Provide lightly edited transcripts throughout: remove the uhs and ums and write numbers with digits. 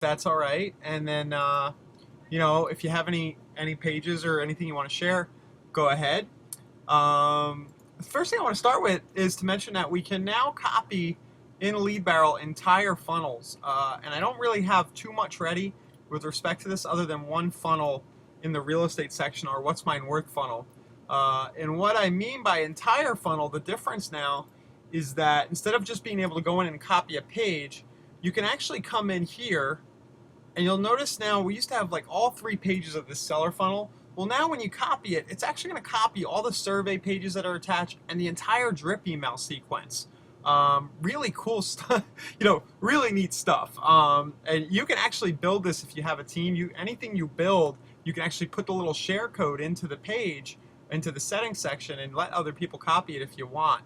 That's all right. And then, if you have any pages or anything you want to share, go ahead. The first thing I want to start with is to mention that we can now copy in Lead Barrel entire funnels, and I don't really have too much ready with respect to this other than one funnel in the real estate section, or what's mine worth funnel. And what I mean by entire funnel, the difference now is that instead of just being able to go in and copy a page, you can actually come in here and you'll notice now we used to have like all 3 pages of this seller funnel. Well, now when you copy it, it's actually going to copy all the survey pages that are attached and the entire drip email sequence. Really cool stuff, really neat stuff. And you can actually build this if you have a team. Anything you build, you can actually put the little share code into the page, into the settings section, and let other people copy it if you want.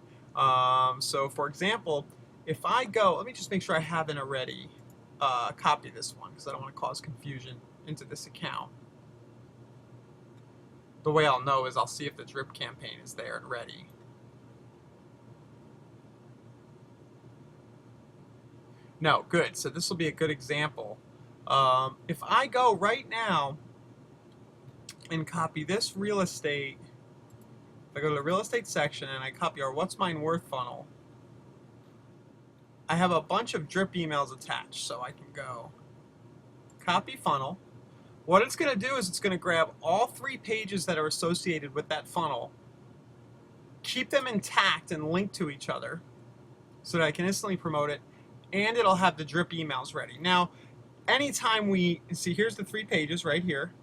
So for example, if I go, let me just make sure I haven't already copy this one because I don't want to cause confusion into this account. The way I'll know is I'll see if the drip campaign is there and ready. No, good. So this will be a good example. If I go right now and copy this real estate, if I go to the real estate section and I copy our What's Mine Worth funnel, I have a bunch of drip emails attached. So I can go copy funnel. What it's going to do is it's going to grab all 3 pages that are associated with that funnel, keep them intact and linked to each other so that I can instantly promote it, and it'll have the drip emails ready. Now, anytime we see, here's the 3 pages right here.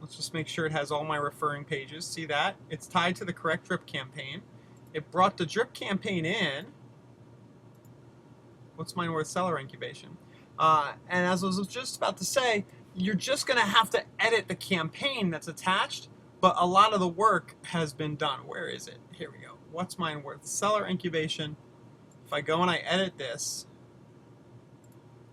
Let's just make sure it has all my referring pages. See that? It's tied to the correct drip campaign. It brought the drip campaign in. What's Mine Worth seller incubation? And as I was just about to say, you're just going to have to edit the campaign that's attached, but a lot of the work has been done. Where is it? Here we go. What's Mine Worth seller incubation. If I go and I edit this,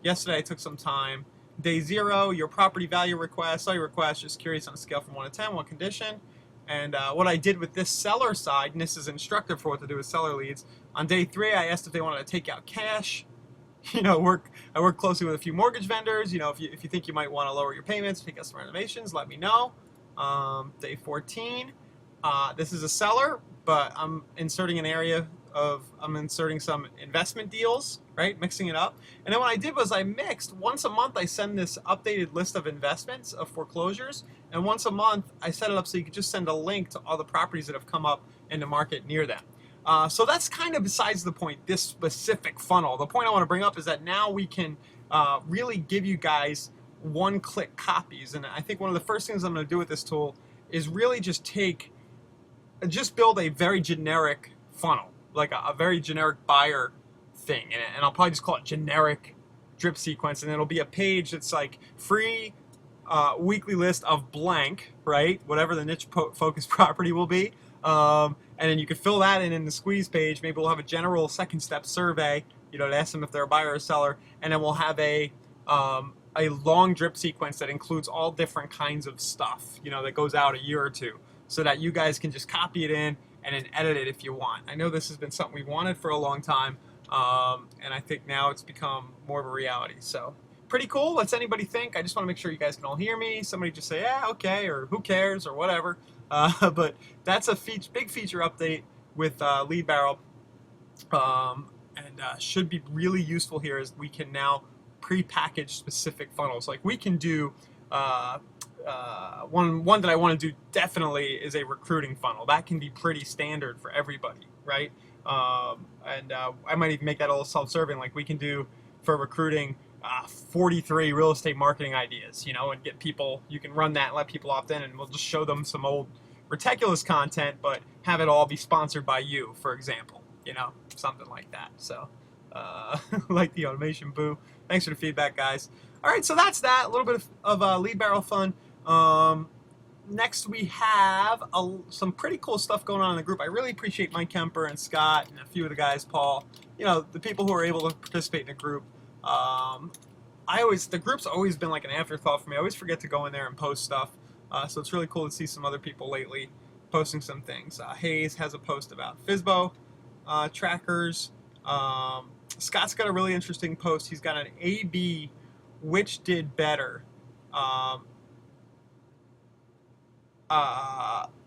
yesterday I took some time. Day 0, your property value request. Saw your request, just curious on a scale from 1 to 10, what condition? And what I did with this seller side, and this is instructive for what to do with seller leads. On day 3, I asked if they wanted to take out cash. I work closely with a few mortgage vendors. If you think you might want to lower your payments, take out some renovations, let me know. Day 14, this is a seller, but I'm inserting some investment deals, right? Mixing it up. And then what I did was I mixed, once a month I send this updated list of investments, of foreclosures, and once a month I set it up so you could just send a link to all the properties that have come up in the market near them. So that's kind of besides the point, this specific funnel. The point I want to bring up is that now we can really give you guys one-click copies. And I think one of the first things I'm going to do with this tool is really just build a very generic funnel, like a very generic buyer thing. And I'll probably just call it generic drip sequence. And it'll be a page that's like free weekly list of blank, right? Whatever the niche focus property will be. And then you could fill that in the squeeze page. Maybe we'll have a general second step survey, to ask them if they're a buyer or seller. And then we'll have a long drip sequence that includes all different kinds of stuff, that goes out a year or two, so that you guys can just copy it in and then edit it if you want. I know this has been something we've wanted for a long time, and I think now it's become more of a reality. So pretty cool. What's anybody think? I just want to make sure you guys can all hear me. Somebody just say, yeah, okay, or who cares, or whatever. But that's a big feature update with Lead Barrel, and should be really useful here as we can now pre-package specific funnels. Like we can do one that I want to do definitely is a recruiting funnel. That can be pretty standard for everybody, right? And I might even make that a little self-serving. Like we can do for recruiting 43 real estate marketing ideas, and get people, you can run that and let people opt in, and we'll just show them some old ridiculous content, but have it all be sponsored by you, for example, something like that. So, like the automation, boo. Thanks for the feedback, guys. All right, so that's that. A little bit of Lead Barrel fun. Next, we have some pretty cool stuff going on in the group. I really appreciate Mike Kemper and Scott and a few of the guys, Paul, the people who are able to participate in the group. The group's always been like an afterthought for me. I always forget to go in there and post stuff. So it's really cool to see some other people lately posting some things. Hayes has a post about FSBO trackers. Scott's got a really interesting post. He's got an A/B which did better. Um,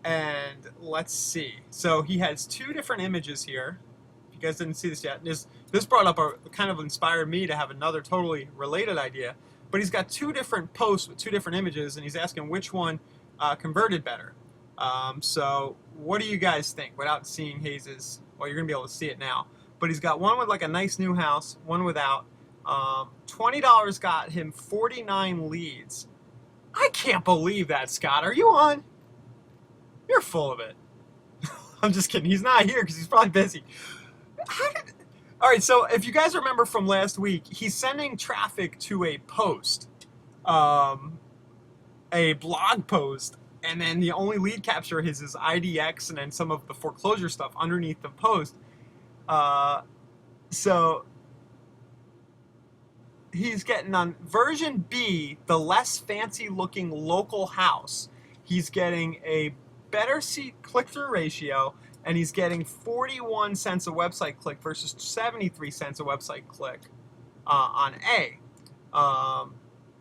and let's see. So he has two different images here. If you guys didn't see this yet, this brought up a kind of inspired me to have another totally related idea. But he's got two different posts with two different images, and he's asking which one converted better. So what do you guys think without seeing Hayes's? Well, you're gonna be able to see it now. But he's got one with like a nice new house, one without. $20 got him 49 leads. I can't believe that, Scott. Are you on? You're full of it. I'm just kidding. He's not here because he's probably busy. All right, so if you guys remember from last week, he's sending traffic to a post, a blog post, and then the only lead capture is his IDX and then some of the foreclosure stuff underneath the post. So he's getting on version B, the less fancy looking local house. He's getting a better click-through ratio, and he's getting 41 cents a website click versus 73 cents a website click on A.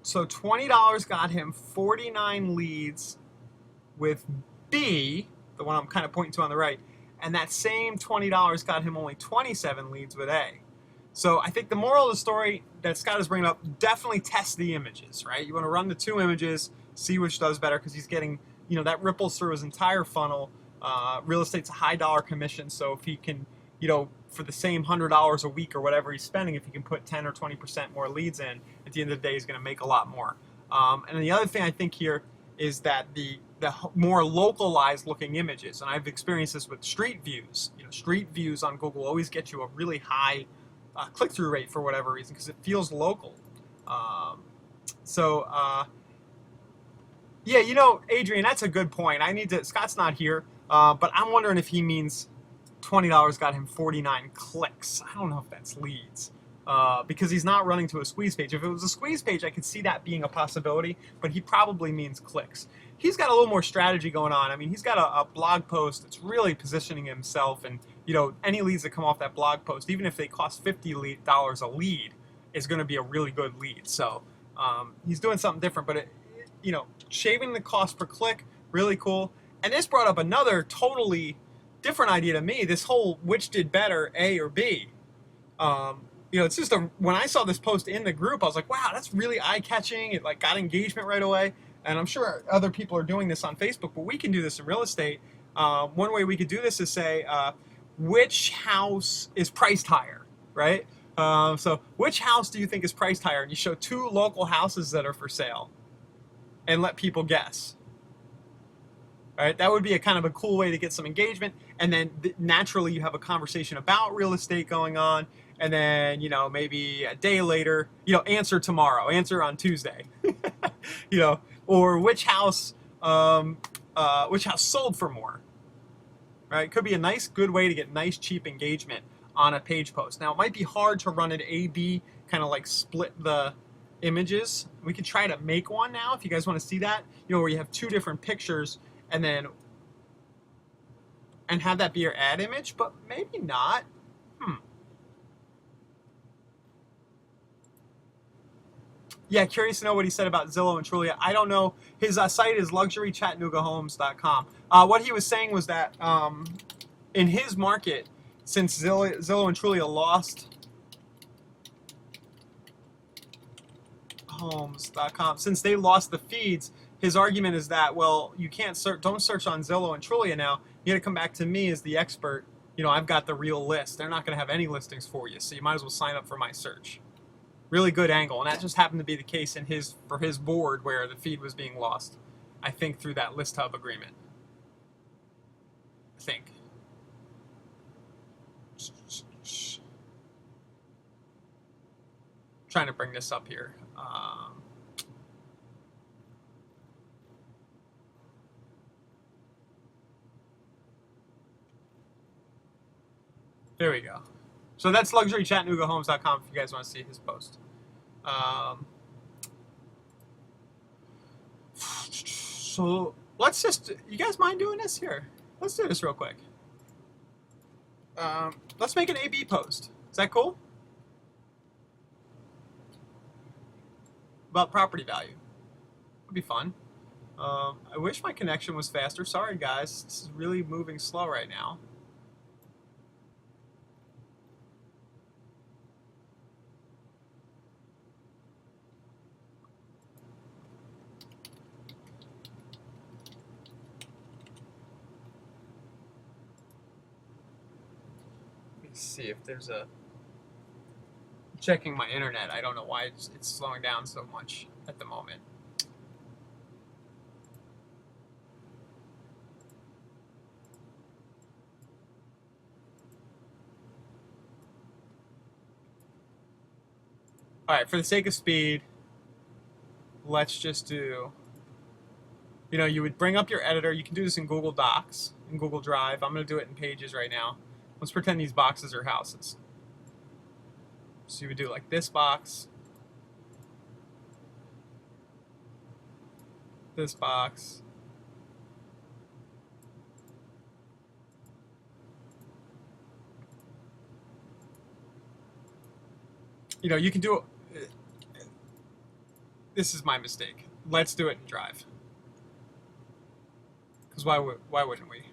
So $20 got him 49 leads with B, the one I'm kind of pointing to on the right, and that same $20 got him only 27 leads with A. So I think the moral of the story that Scott is bringing up, definitely test the images, right? You want to run the two images, see which does better, because he's getting, that ripples through his entire funnel. Real estate's a high dollar commission, so if he can, for the same $100 a week or whatever he's spending, if he can put 10 or 20% more leads in, at the end of the day, he's going to make a lot more. And the other thing I think here is that the more localized looking images, and I've experienced this with street views. Street views on Google always get you a really high click-through rate for whatever reason because it feels local. Yeah, Adrian, that's a good point. Scott's not here, but I'm wondering if he means $20 got him 49 clicks. I don't know if that's leads. Because he's not running to a squeeze page. If it was a squeeze page, I could see that being a possibility, but he probably means clicks. He's got a little more strategy going on. I mean, he's got a blog post that's really positioning himself, and any leads that come off that blog post, even if they cost $50 a lead, is going to be a really good lead. So he's doing something different, but shaving the cost per click, really cool. And this brought up another totally different idea to me. This whole which did better, A or B. It's just when I saw this post in the group, I was like, wow, that's really eye-catching. It got engagement right away. And I'm sure other people are doing this on Facebook, but we can do this in real estate. One way we could do this is say, which house is priced higher, right? So which house do you think is priced higher? And you show two local houses that are for sale and let people guess. Right? That would be a kind of a cool way to get some engagement. And then naturally you have a conversation about real estate going on. And then, maybe a day later, answer tomorrow, answer on Tuesday, or which house sold for more, right? Could be a nice, good way to get nice, cheap engagement on a page post. Now, it might be hard to run an A/B, kind of split the images. We could try to make one now if you guys want to see that, where you have two different pictures and have that be your ad image, but maybe not. Yeah, curious to know what he said about Zillow and Trulia. I don't know. His site is luxurychattanoogahomes.com. What he was saying was that in his market, since Zillow and Trulia lost homes.com, since they lost the feeds, his argument is that, well, you can't don't search on Zillow and Trulia now. You got to come back to me as the expert. I've got the real list. They're not going to have any listings for you, so you might as well sign up for my search. Really good angle, and that just happened to be the case for his board where the feed was being lost, I think, through that List Hub agreement. I think. Trying to bring this up here. There we go. So that's luxurychattanoogahomes.com if you guys want to see his post. So let's you guys mind doing this here? Let's do this real quick. Let's make an A/B post. Is that cool? about property value. It'd be fun. I wish my connection was faster. Sorry, guys. This is really moving slow right now. Let me see if there's a... Checking my internet. I don't know why it's slowing down so much at the moment. All right, for the sake of speed, let's just do, you would bring up your editor. You can do this in Google Docs, in Google Drive. I'm going to do it in Pages right now. Let's pretend these boxes are houses. So you would do like this box, this box, you can do it. This is my mistake. Let's do it in Drive. Because why wouldn't we?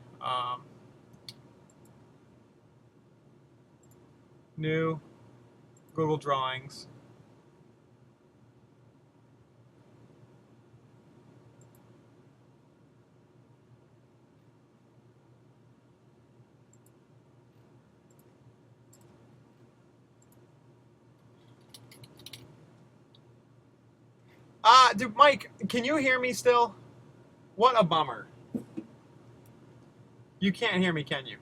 New, Google Drawings. Dude, Mike, can you hear me still? What a bummer. You can't hear me, can you?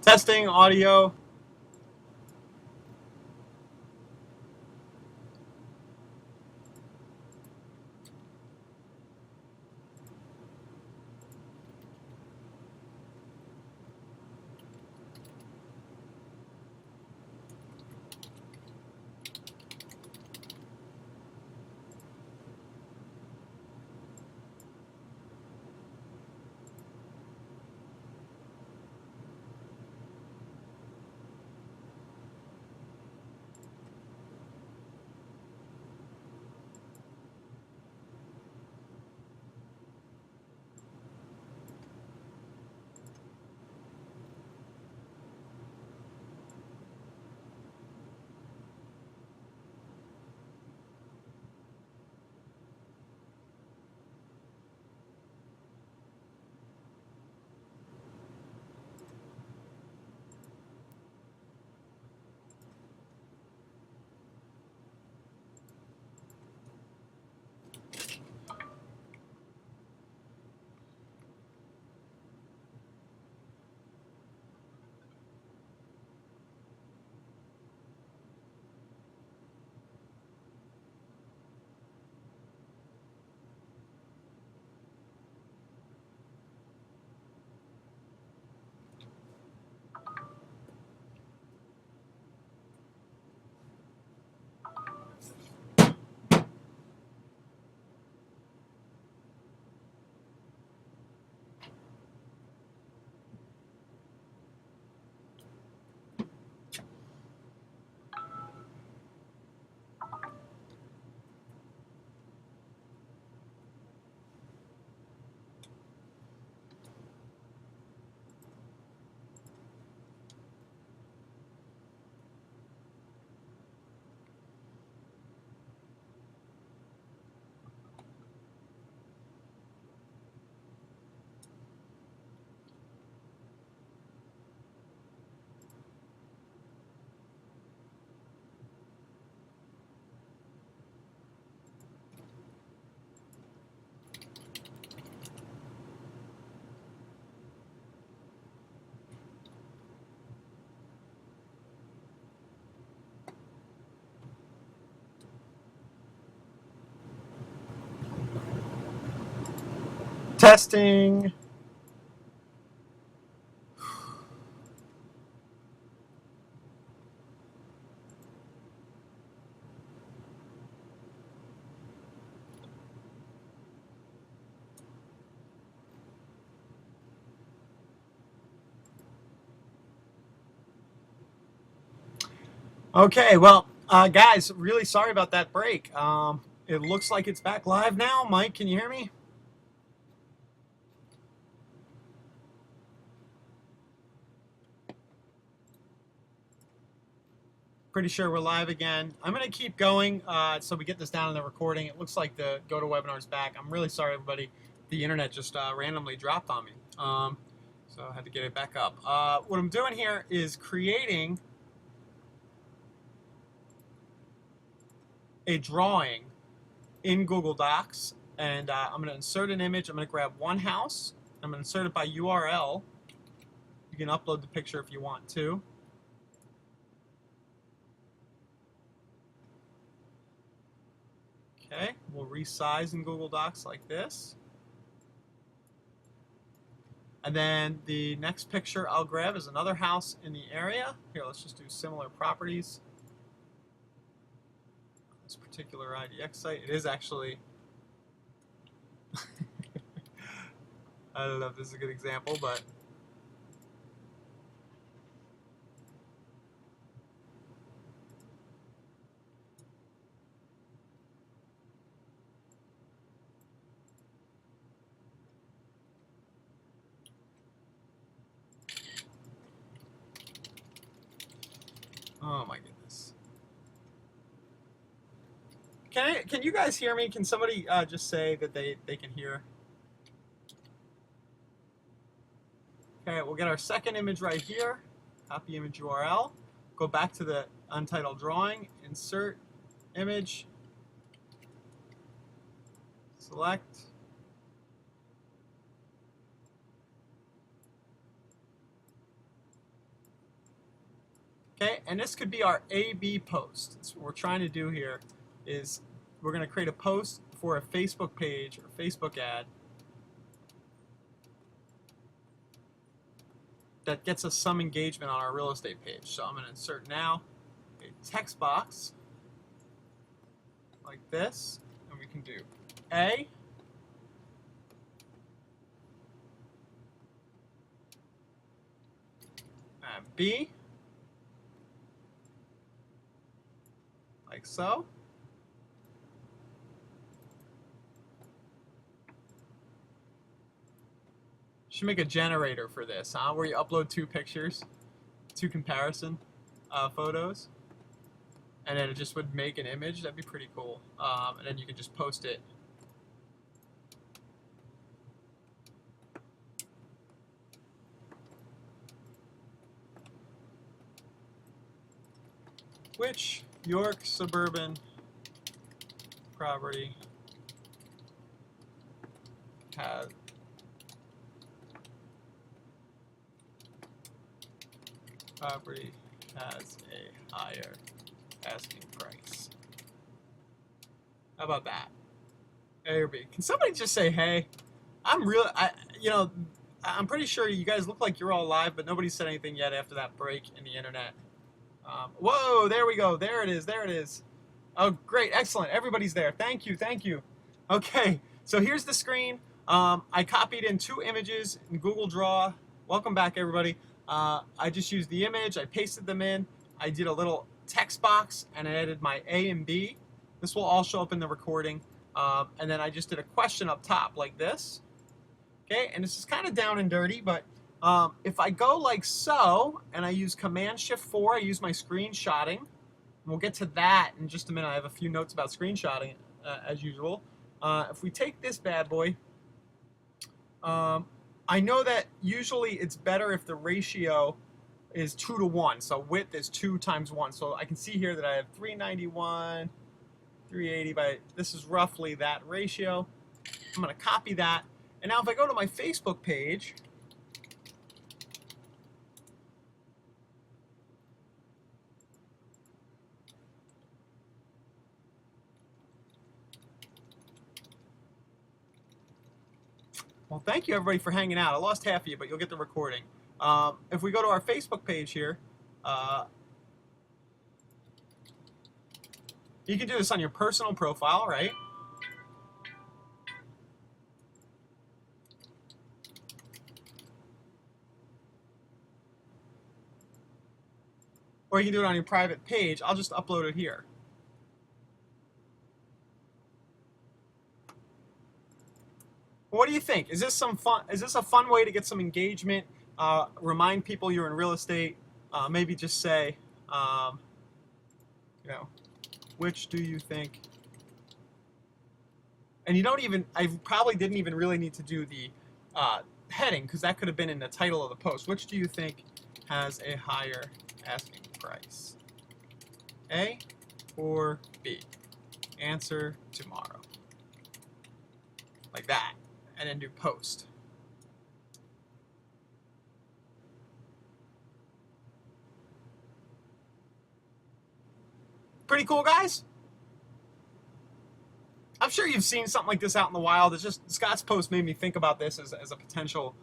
Testing audio. Testing. Okay, well, guys, really sorry about that break. It looks like it's back live now. Mike, can you hear me? Pretty sure we're live again. I'm going to keep going so we get this down in the recording. It looks like the GoToWebinar's back. I'm really sorry, everybody. The internet just randomly dropped on me. So I had to get it back up. What I'm doing here is creating a drawing in Google Docs. And I'm going to insert an image. I'm going to grab one house. I'm going to insert it by URL. You can upload the picture if you want to. Okay, we'll resize in Google Docs like this. And then the next picture I'll grab is another house in the area. Here, let's just do similar properties. This particular IDX site, it is actually, I don't know if this is a good example, but oh my goodness. Can you guys hear me? Can somebody just say that they can hear? Okay, we'll get our second image right here. Copy image URL. Go back to the untitled drawing. Insert image. Select. Okay, and this could be our A/B post. That's what we're trying to do here. Is we're going to create a post for a Facebook page or Facebook ad that gets us some engagement on our real estate page. So I'm going to insert now a text box like this, and we can do A, and B, like so. Should make a generator for this, huh? Where you upload two pictures, two comparison photos, and then it just would make an image. That'd be pretty cool. And then you can just post it. Which York suburban property has a higher asking price? How about that? A or B? Can somebody just say hey? I'm pretty sure you guys look like you're all live, but nobody said anything yet after that break in the internet. Whoa, there we go. There it is. There it is. Oh, great. Excellent. Everybody's there. Thank you. Thank you. Okay, so here's the screen. I copied in two images in Google Draw. Welcome back, everybody. I just used the image. I pasted them in. I did a little text box, and I added my A and B. This will all show up in the recording. And then I just did a question up top like this. Okay, and this is kind of down and dirty, but if I go like so, and I use Command-Shift-4, I use my screenshotting. And we'll get to that in just a minute. I have a few notes about screenshotting, as usual. If we take this bad boy, I know that usually it's better if the ratio is 2 to 1. So width is 2 times 1. So I can see here that I have 391, 380 by, this is roughly that ratio. I'm going to copy that. And now if I go to my Facebook page, Well, thank you everybody for hanging out. I lost half of you, but you'll get the recording. If we go to our Facebook page here, you can do this on your personal profile, right? Or you can do it on your private page. I'll just upload it here. What do you think? Is this some fun? Is this a fun way to get some engagement? Remind people you're in real estate. Maybe just say, you know, which do you think? And you don't even. I probably didn't even really need to do the heading because that could have been in the title of the post. Which do you think has a higher asking price? A or B? Answer tomorrow. Like that. And then do post. Pretty cool, guys? I'm sure you've seen something like this out in the wild. It's just Scott's post made me think about this as a potential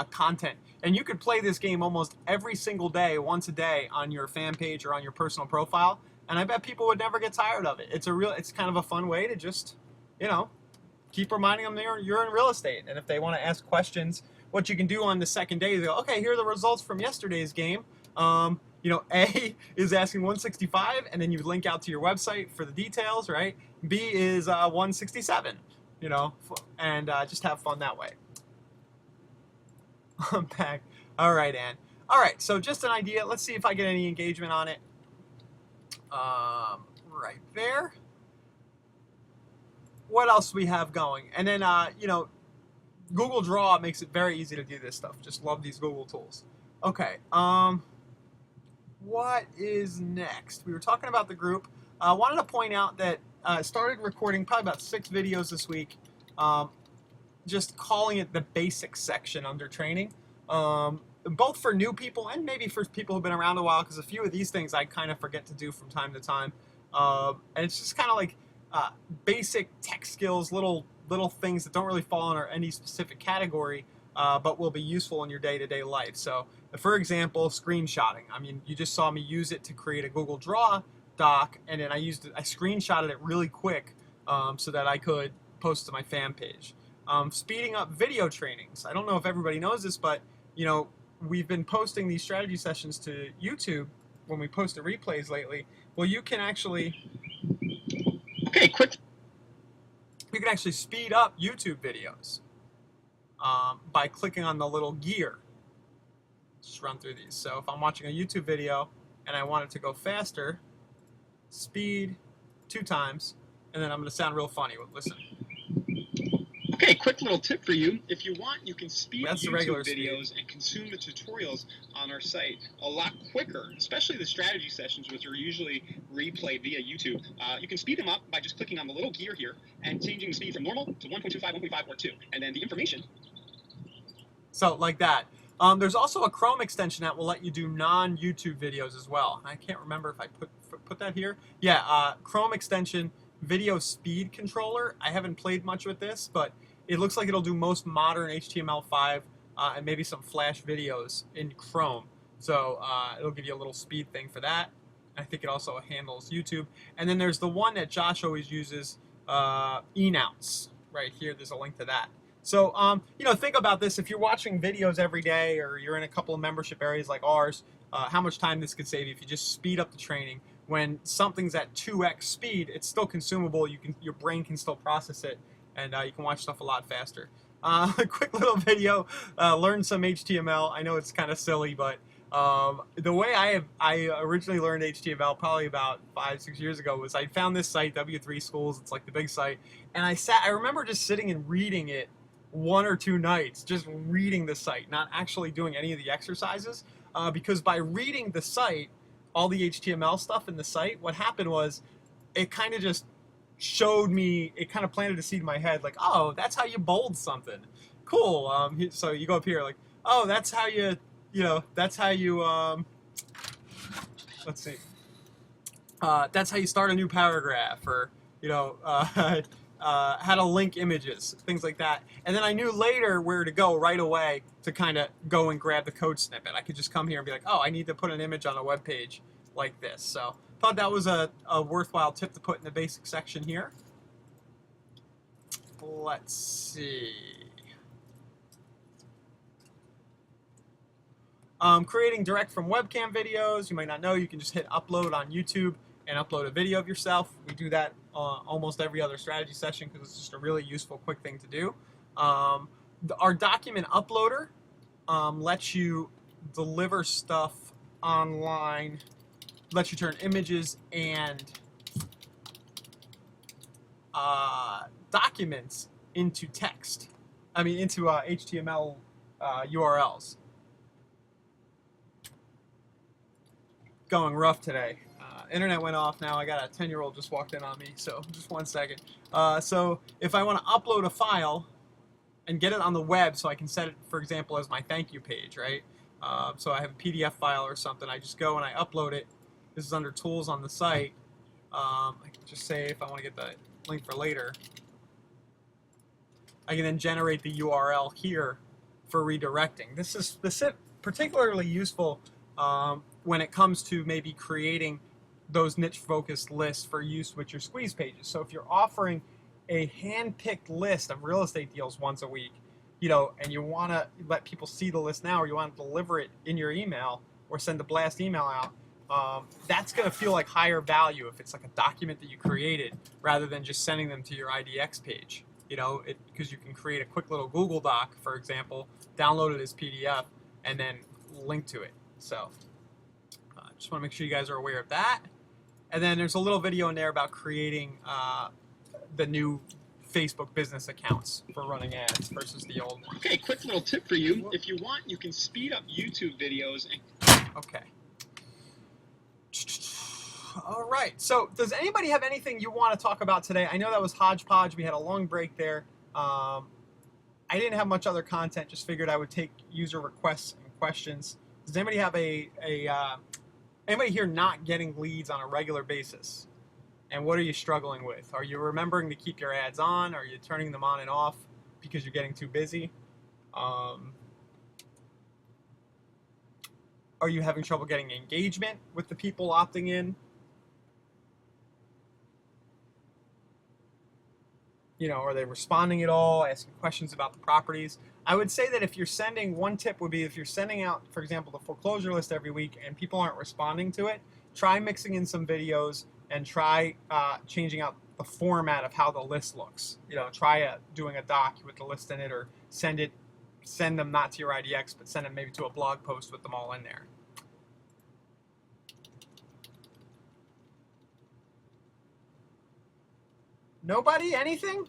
content. And you could play this game almost every single day, once a day, on your fan page or on your personal profile. And I bet people would never get tired of it. It's kind of a fun way to just, you know, keep reminding them you're in real estate. And if they want to ask questions, what you can do on the second day is go, okay, here are the results from yesterday's game. You know, A is asking 165, and then you link out to your website for the details, right? B is 167, you know, and just have fun that way. I'm back. All right, Ann. All right, so just an idea. Let's see if I get any engagement on it. Right there. What else do we have going? And then, you know, Google Draw makes it very easy to do this stuff. Just love these Google tools. Okay. What is next? We were talking about the group. I wanted to point out that I started recording probably about 6 videos this week, just calling it the basics section under training, both for new people and maybe for people who've been around a while, because a few of these things I kind of forget to do from time to time. And it's just kind of like basic tech skills, little things that don't really fall under any specific category, but will be useful in your day-to-day life. So, for example, screenshotting. I mean, you just saw me use it to create a Google Draw doc, and then I screenshotted it really quick so that I could post to my fan page. Speeding up video trainings. I don't know if everybody knows this, but you know, we've been posting these strategy sessions to YouTube when we post the replays lately. Well, you can actually you can actually speed up YouTube videos by clicking on the little gear. Just run through these. So if I'm watching a YouTube video and I want it to go faster, speed 2 times, and then I'm going to sound real funny. Listen. Okay, quick little tip for you. If you want, you can speed That's the YouTube regular videos speed. and consume the tutorials on our site a lot quicker, especially the strategy sessions, which are usually replayed via YouTube. You can speed them up by just clicking on the little gear here and changing the speed from normal to 1.25, 1.5, or 2. And then the information. So like that. There's also a Chrome extension that will let you do non-YouTube videos as well. I can't remember if I put that here. Yeah, Chrome extension video speed controller. I haven't played much with this, but it looks like it'll do most modern HTML5 and maybe some Flash videos in Chrome. So it'll give you a little speed thing for that. I think it also handles YouTube. And then there's the one that Josh always uses, eNounce. Right here, there's a link to that. So, you know, think about this. If you're watching videos every day or you're in a couple of membership areas like ours, how much time this could save you if you just speed up the training. When something's at 2x speed, it's still consumable. Your brain can still process it, and you can watch stuff a lot faster. A quick little video, learn some HTML. I know it's kind of silly, but the way I originally learned HTML probably about 5-6 years ago was I found this site, W3 Schools. It's like the big site, and I remember just sitting and reading it 1 or 2 nights, just reading the site, not actually doing any of the exercises, because by reading the site, all the HTML stuff in the site, what happened was it kind of just showed me, it kind of planted a seed in my head, like, oh, that's how you bold something. Cool. So you go up here, like, oh, that's how you, that's how you, let's see. That's how you start a new paragraph, or, how to link images, things like that. And then I knew later where to go right away to kind of go and grab the code snippet. I could just come here and be like, oh, I need to put an image on a web page like this. So thought that was a worthwhile tip to put in the basic section here. Let's see. Creating direct from webcam videos. You might not know, you can just hit upload on YouTube and upload a video of yourself. We do that almost every other strategy session because it's just a really useful, quick thing to do. Our document uploader lets you deliver stuff online, lets you turn images and documents into text. I mean, into HTML URLs. Going rough today. Internet went off now. I got a 10-year-old just walked in on me, so just 1 second. So if I want to upload a file and get it on the web so I can set it, for example, as my thank you page, right? So I have a PDF file or something. I just go and I upload it. This is under tools on the site. I can just say if I want to get the link for later. I can then generate the URL here for redirecting. This is particularly useful when it comes to maybe creating those niche-focused lists for use with your squeeze pages. So if you're offering a hand-picked list of real estate deals once a week, you know, and you want to let people see the list now, or you want to deliver it in your email or send a blast email out, that's going to feel like higher value if it's like a document that you created rather than just sending them to your IDX page. You know, because you can create a quick little Google Doc, for example, download it as PDF, and then link to it. So just want to make sure you guys are aware of that. And then there's a little video in there about creating the new Facebook business accounts for running ads versus the old one. Okay, quick little tip for you. If you want, you can speed up YouTube videos. Okay. All right. So does anybody have anything you want to talk about today? I know that was hodgepodge. We had a long break there. I didn't have much other content. Just figured I would take user requests and questions. Does anybody have anybody here not getting leads on a regular basis? And what are you struggling with? Are you remembering to keep your ads on? Are you turning them on and off because you're getting too busy? Are you having trouble getting engagement with the people opting in? You know, are they responding at all, asking questions about the properties? I would say that if you're sending, one tip would be if you're sending out, for example, the foreclosure list every week and people aren't responding to it, try mixing in some videos and try changing out the format of how the list looks. You know, try doing a doc with the list in it, or send them not to your IDX, but send them maybe to a blog post with them all in there. Nobody? Anything?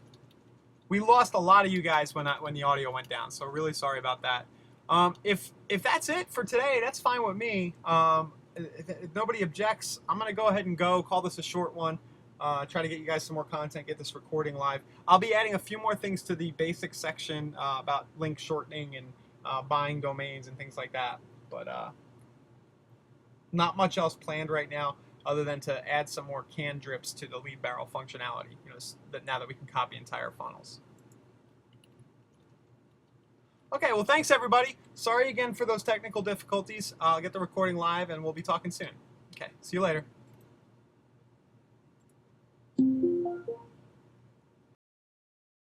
We lost a lot of you guys when the audio went down, so really sorry about that. If that's it for today, that's fine with me. If nobody objects, I'm going to go ahead and call this a short one. Try to get you guys some more content, get this recording live. I'll be adding a few more things to the basic section about link shortening and buying domains and things like that. But not much else planned right now, other than to add some more can drips to the lead barrel functionality, you know, now that we can copy entire funnels. Okay, well, thanks, everybody. Sorry again for those technical difficulties. I'll get the recording live, and we'll be talking soon. Okay, see you later.